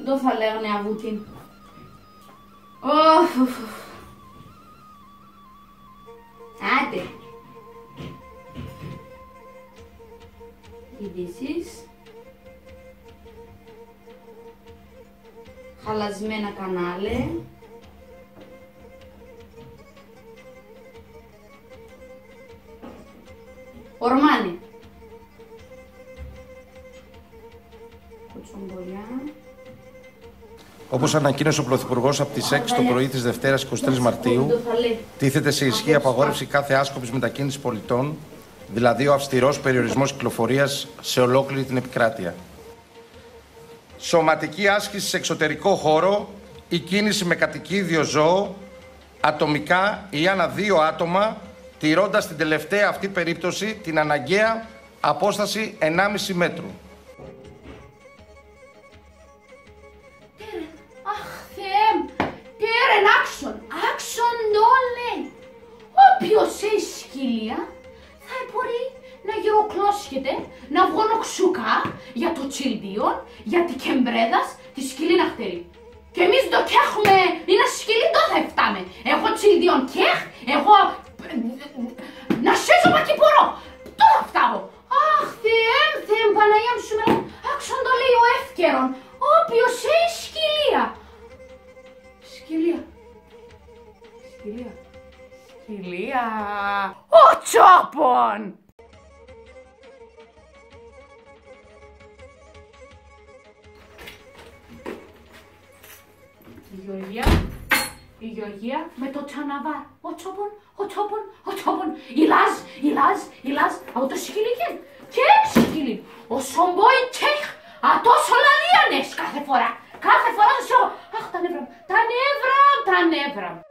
Δεν θα λέγανε αβούτιν. Άντε. Ειδήσεις. Χαλασμένα κανάλε. Ορμάνε. Κοτσομπολιά. Όπως ανακοίνωσε ο Πρωθυπουργός από τις 6 το πρωί της Δευτέρας 23 Μαρτίου, τίθεται σε ισχύ απαγόρευση κάθε άσκοπης μετακίνησης πολιτών, δηλαδή ο αυστηρός περιορισμός κυκλοφορίας σε ολόκληρη την επικράτεια. Σωματική άσκηση σε εξωτερικό χώρο ή κίνηση με κατοικίδιο ζώο, ατομικά ή ανά 2 άτομα, τηρώντας την τελευταία αυτή περίπτωση την αναγκαία απόσταση 1,5 μέτρου. Άξον όλε. Όποιος έχει σκύλια θα μπορεί να γεροκλώσχεται, να βγονοξουκά για το τσιλδίον, για τη κεμπρέδας, τη σκυλή να χτερεί. Και εμείς το κέχουμε, είναι σκυλή το θα εφτάμε. Εγώ τσιλδίον κέχ, εγώ να σέζω πακυπορώ. Τώρα φτάω. Αχ, Θεέμ, Παναγιά μου σου με, άξον το λέει ο εύκαιρον. Όποιος έχει σκυλία. Σκυλία. Σκυλία. Ο Τσόπον! Η Γεωργία με το τσαναβάρ. Ο Τσόπον. Ηλάζ, από το σκυλίκεν. Και σκυλί. Ο Σομπόι τσέχ, ατόσο λαλίανες κάθε φορά. Κάθε φορά θα σου. Αχ, τα νεύρα.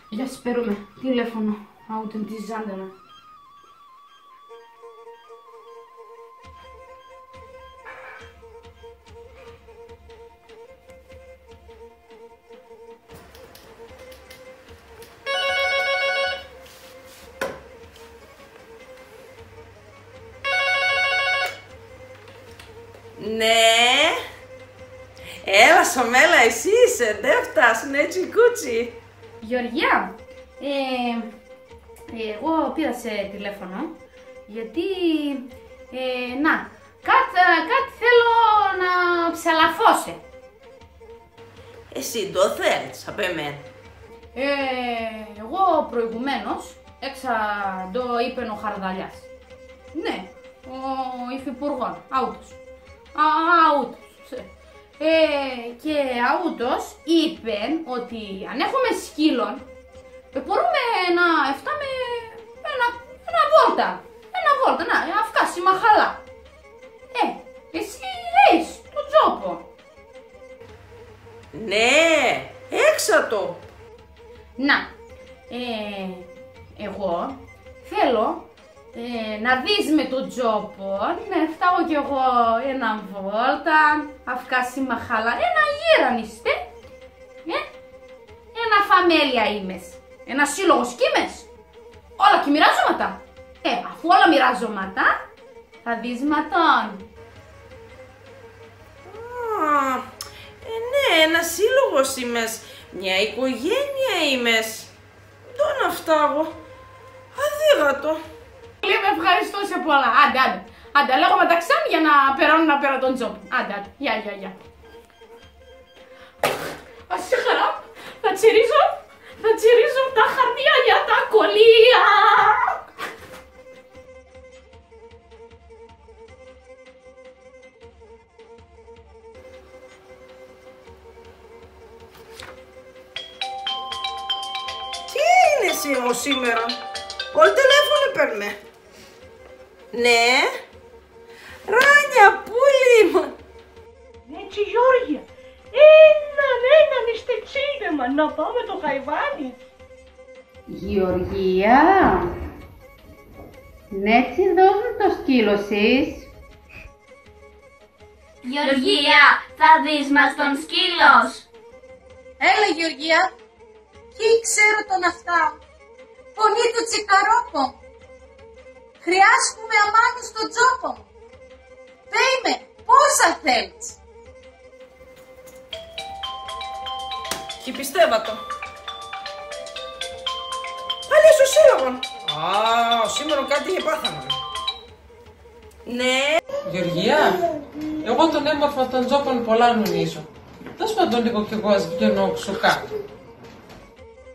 Για σπέρουμε τηλέφωνο, άουτεν τη Ζάντανα. Ναι, έλα Σομέλα, εσύ είσαι, δεν φτάσουν έτσι κούτσι. Γεωργία, εγώ πήρα σε τηλέφωνο γιατί, κάτι θέλω να ψαλαφώσαι. Εσύ το θέλεις απ' εμένα. Εγώ προηγουμένως έξα το είπεν ο Χαρδαλιάς. Ναι, ο υφυπουργός, άουτος. Και αούτος είπεν ότι αν έχουμε σκύλον μπορούμε να φτάμε ένα βόλτα, να αυκάσει μαχαλά. Εσύ έχεις το Τζόπο. Ναι, έξατο. Να, εγώ θέλω να δεις με τον Τζόπο, να φτάω κι εγώ ένα βόλτα, αυκάσει μαχαλά, ένα γύραν είστε, ένα φαμέλιαήμες, ένα σύλλογος κείμες, όλα και μοιράζωματα. Αφού όλα μοιράζωματα, θα δεις ματών. Ναι, ένα σύλλογοςήμες, μια οικογένειαήμες. Τον φτάγω, αδίγατο. Με ευχαριστώ σε πολλά. Άντε, λέγω μεταξύ για να περώνω να πέρα τον Τζόπο. Άντε, γεια. Ας σε χαρά, θα τσιρίζω τα χαρτιά για τα κολλία. Τι είναι εσύ όμως σήμερα, όλο τηλέφωνο παίρνε. Ναι, Ράνια, πουλί μου. Έτσι Γιώργια, έναν είστε τσίνεμα, να πάμε το χαϊβάνι. Γεωργία, ναι, τσι δώσουν το σκύλο εσείς. Γεωργία, θα δεις μας τον σκύλος. Έλα Γεωργία, τι ξέρω τον αυτά. Φωνή του τσικαρόπο. Χρειάζομαι αμάνου στον Τζόπο. Δεν Και πιστεύα το. Πάλι στο σύλλογο. Σήμερα κάτι πάθαμε. Ναι. Γεωργία, εγώ τον έμορφο των Τζόπων πολλά νομίζω. Δώσ' μου τον λίγο κι εγώ ας βγαίνω ξουκά.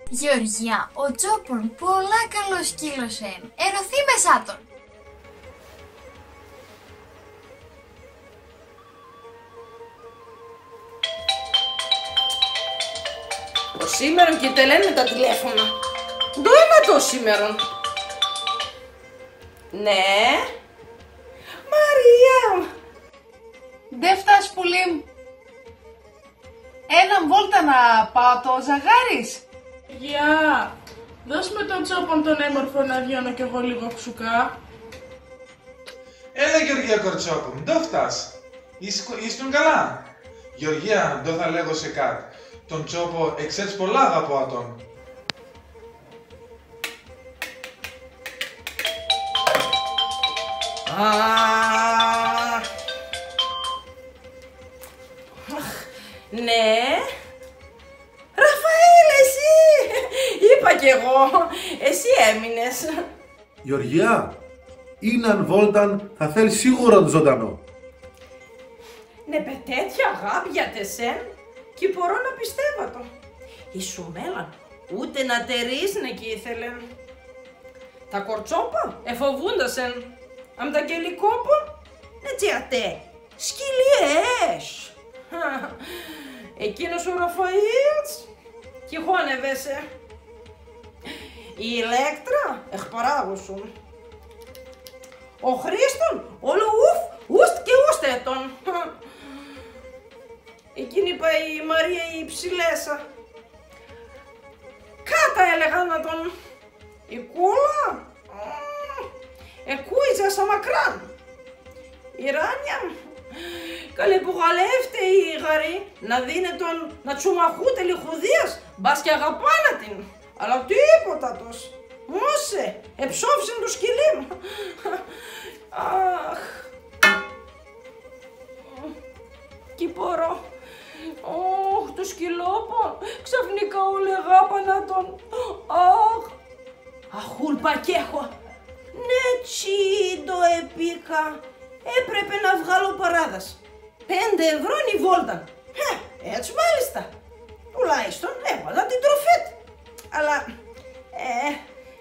Γεωργία, ο Τζόπον πολλά καλός σκύλος ερωθεί μεσά τον. Το σήμερα και τελένε τα τηλέφωνα. Το είναι το σήμερα. Ναι. Μαρία. Δεν φτάσει πουλί μου. Έναν βόλτα να πάω το ζαγάρις. Γεια, δώσ' με τον Τζόπον τον έμορφο να βγαίνω κι εγώ λίγο ξουκά. Έλα Γεωργία κορτσόπο, μην το φτάς. Ήσουν καλά. Γεωργία, δεν θα λέγω σε κάτι. Τον Τσόπο εξέτς πολλά αγαπώ ατόν. Ναι. Ραφαήλ, εσύ! Είπα κι εγώ. Εσύ έμεινες. Γεωργία, είναι αν βόλταν θα θέλει σίγουρα το ζωντανό. Ναι, με τέτοια αγάπη για τεσέν και μπορώ να πιστεύω το. Η Σουμέλα ούτε να τερίσνε κι ήθελεν. Τα κορτσόπα εφοβούντασεν. Αμ τα κελικόπα, ναι τσιατέ, σκυλιές. Εκείνος ο Ραφαήλς κι χώνευεσαι. Η Ηλέκτρα εχπαράγουσουν. Ο Χρήστον όλο ούστ και ούστετον. Εκείνη είπα η Μαρία η ψηλέσα. Κάτα έλεγα να τον. Η Κούλα εκούιζα σαν μακράν. Η Ράνια καλέ που γαλεύτε η γαρή να δίνε τον να τσουμαχούτε λιχουδίας μπας και αγαπάνα την. Αλλά τίποτα τους. Μόσε, εψόφισαν το σκυλί μου. Αχ. Τι μπορώ. Ωχ, το σκυλόπα. Ξαφνικά όλοι αγάπανα τον. Αχ. Αχούλπα κι έχω. Ναι, τσίντο επίκα. Έπρεπε να βγάλω παράδας. 5 ευρώ η βόλτα. Έτσι μάλιστα. Τουλάχιστον έβαλα την τροφέτη. Αλλά,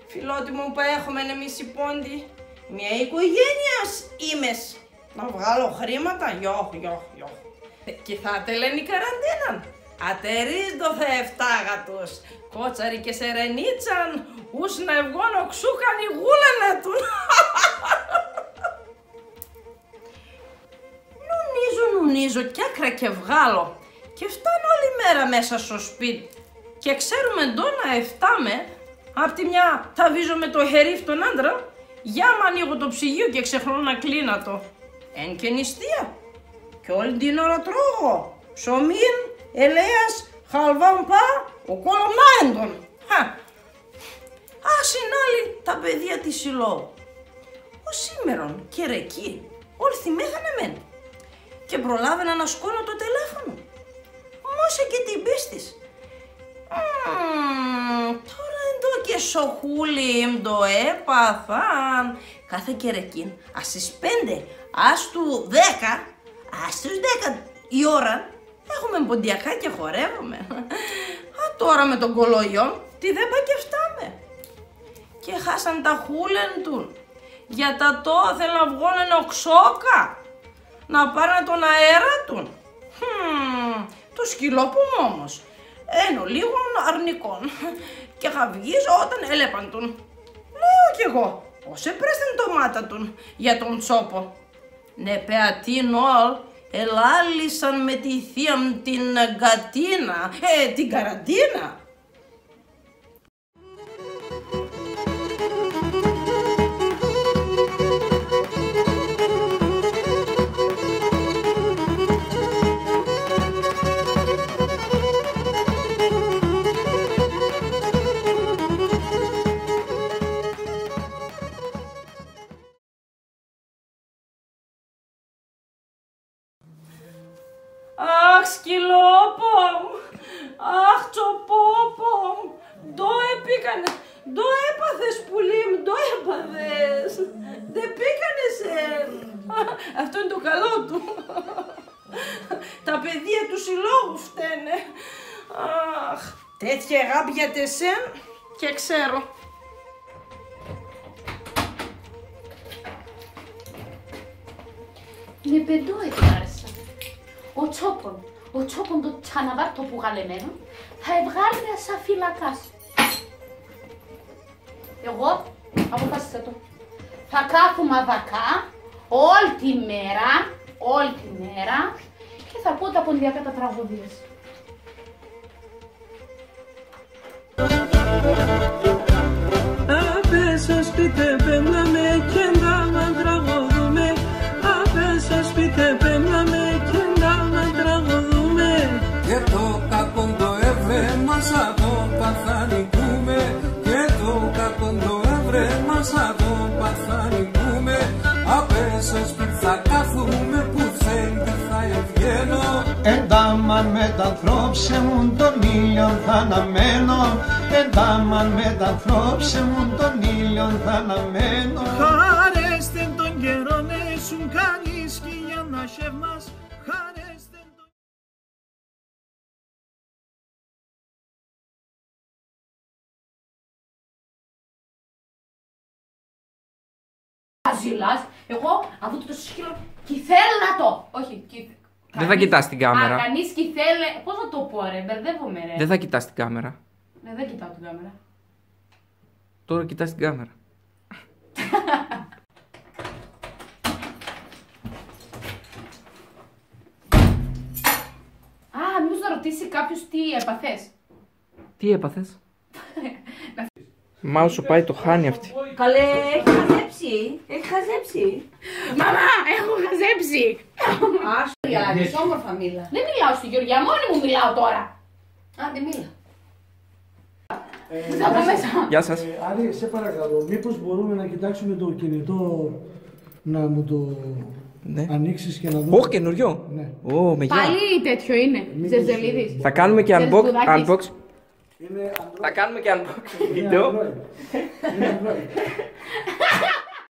φιλότιμο που έχουμε εμείς οι πόντοι, μια οικογένειαςήμες. Να βγάλω χρήματα, γιοχ. Και θα τελένε η καραντίνα. Ατερίστο θα εφτάγατος. Κότσαρι και σερενίτσαν, ούς να ευγώνω ξούκαν η γούλανα του. Νουνίζω κι άκρα και βγάλω. Και φτάνω όλη μέρα μέσα στο σπίτι. Και ξέρουμε εντό να εφτάμε. Απ' τη μια θα βίζω με το χερίφ τον άντρα. Για μ' ανοίγω το ψυγείο και ξεχνώ να κλείνω το. Εν και νηστεία. Και όλη την ώρα τρώγω. Ψωμίν, ελέας, χαλβάμπα, ο κολομάεντον. Άσυν άλλοι τα παιδιά της συλλόγου. Ο σήμερον και ρεκί, όλοι θυμήθανε μεν. Και προλάβαινα να σκόνω το τηλέφωνο. Μόσε και την πίστης. Τώρα εντό και σοχούλη το έπαθαν. Κάθε καιρεκίν, ας στις 5, ας του 10, ας στους 10 η ώρα, έχουμε ποντιακά και χορεύουμε. Τώρα με τον κολόγιο, τι δεν πάει και φτάμε. Και χάσαν τα χούλεν του. Για τα το θέλουν να βγάλουν οξόκα. Να πάρουν τον αέρα του. Το σκυλόπου μου όμως. Ένω λίγο αρνικών. Και χαυγίζω όταν έλεπαν τον. Λέω κι εγώ, πώς έπρεσαν το μάτα του για τον Τσόπο. Ναι πεατήν όλ, ελάλησαν με τη θεία μου την γκατίνα, την καραντίνα. Αχ, σκυλόπομ. Αχ, τσοπόπομ. Ντο επίκανε. Ντο έπαθες πουλί μου, ντο έπαθες. Δεν πήκανες. Αυτό είναι το καλό του. Τα παιδεία του συλλόγου φταίνε. Αχ, τέτοια αγάπη για τεσέν και ξέρω. Με πεντώ ετάρσα. Ο τσόπον το τσαναβάρ το πουγαλεμένο θα βγάλει σαν φυλακάς. Εγώ αποφάσισα το. Θα κάθομαι αδακά όλη τη μέρα και θα πω τα ποντιακά τα τραγωδίες. Απέσα σπίτε πέμναμε και να τραγωδούμε. Απέσα σπίτε πέμναμε και να τραγωδούμε. Και το κακό το εύρεμα σαν το παθανικούμε. Και το κακό το εύρεμα σαν το παθανικούμε. Απέσα σπίτι θα κάθουμε που θέλει θα ευγαίνω. Εντάμαν μετανθρώπισε μου τον ήλιον θα αναμένω. Εντάμαν μετανθρώπισε μου τον ήλιον θα αναμένω. Χαρέστε τον καιρό έσουν κανείς σκυλιά να σεύμας. Χαρέστε τον... Ζηλάς, εγώ αυτό το σκύλο κι θέλω να το. Όχι, δεν θα κοιτάς την κάμερα. Κανείς κι θέλει. Πώς να το πω ρε, μπερδεύομαι ρε. Δεν θα κοιτάς την κάμερα. Ναι, δεν κοιτάω την κάμερα. Τώρα κοιτάς την κάμερα. Μήπως να ρωτήσει κάποιος τι έπαθες. Τι έπαθες. Μάλλον σου πάει το χάνι αυτή. Καλέ, έχει χαζέψει. Έχει χαζέψει. Μαμά, έχω χαζέψει. Άστο, όμορφα μίλα. Δεν μιλάω στη Γεωργία, μόνη μου μιλάω τώρα. Άντε μίλα. Θα πω μέσα. Γεια σας. Άρη, σε παρακαλώ, μήπως μπορούμε να κοιτάξουμε το κινητό, να μου το ανοίξεις και να δούμε. Όχι, καινούριο. Ναι. Πάλι τέτοιο είναι, Ζερζελίδης. Θα κάνουμε και unbox. Θα κάνουμε και unbox βίντεο.